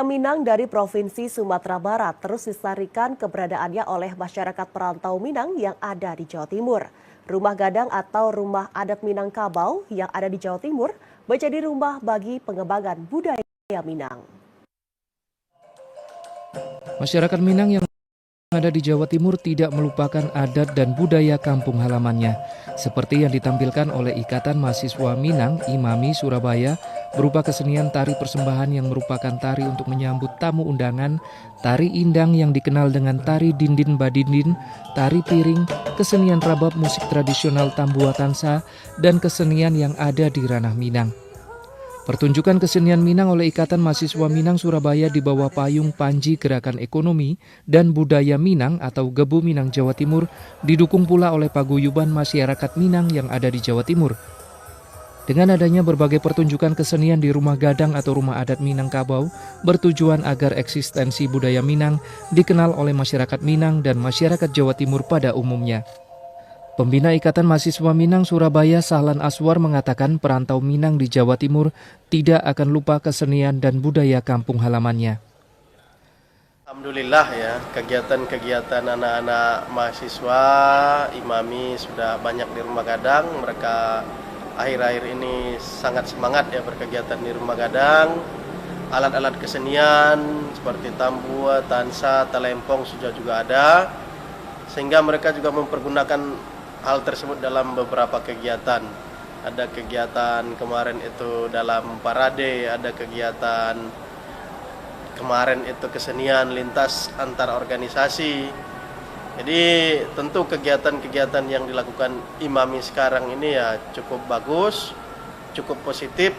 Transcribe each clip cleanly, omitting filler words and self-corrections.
Minang dari Provinsi Sumatera Barat terus dilestarikan keberadaannya oleh masyarakat perantau Minang yang ada di Jawa Timur. Rumah Gadang atau Rumah Adat Minangkabau yang ada di Jawa Timur menjadi rumah bagi pengembangan budaya Minang. Masyarakat Minang yang ada di Jawa Timur tidak melupakan adat dan budaya kampung halamannya. Seperti yang ditampilkan oleh Ikatan Mahasiswa Minang IMAMI Surabaya berupa kesenian tari persembahan yang merupakan tari untuk menyambut tamu undangan, tari indang yang dikenal dengan tari dindin badindin, tari piring, kesenian rabab musik tradisional Tambua Tansa, dan kesenian yang ada di ranah Minang. Pertunjukan kesenian Minang oleh Ikatan Mahasiswa Minang Surabaya di bawah payung Panji Gerakan Ekonomi dan Budaya Minang atau Gebu Minang Jawa Timur didukung pula oleh paguyuban masyarakat Minang yang ada di Jawa Timur. Dengan adanya berbagai pertunjukan kesenian di Rumah Gadang atau Rumah Adat Minangkabau bertujuan agar eksistensi budaya Minang dikenal oleh masyarakat Minang dan masyarakat Jawa Timur pada umumnya. Pembina Ikatan Mahasiswa Minang Surabaya Sahlan Aswar mengatakan perantau Minang di Jawa Timur tidak akan lupa kesenian dan budaya kampung halamannya. Alhamdulillah ya, kegiatan-kegiatan anak-anak mahasiswa IMAMI sudah banyak di Rumah Gadang. Mereka akhir-akhir ini sangat semangat ya berkegiatan di Rumah Gadang. Alat-alat kesenian seperti tambua, tansa, talempong sudah juga ada. Sehingga mereka juga mempergunakan hal tersebut dalam beberapa kegiatan. Ada kegiatan kemarin itu dalam parade, ada kegiatan kemarin itu kesenian lintas antar organisasi. Jadi tentu kegiatan-kegiatan yang dilakukan IMAMI sekarang ini ya cukup bagus, cukup positif,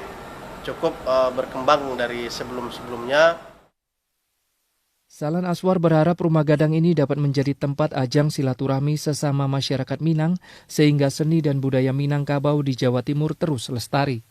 cukup berkembang dari sebelum-sebelumnya. Sahlan Aswar berharap Rumah Gadang ini dapat menjadi tempat ajang silaturahmi sesama masyarakat Minang sehingga seni dan budaya Minangkabau di Jawa Timur terus lestari.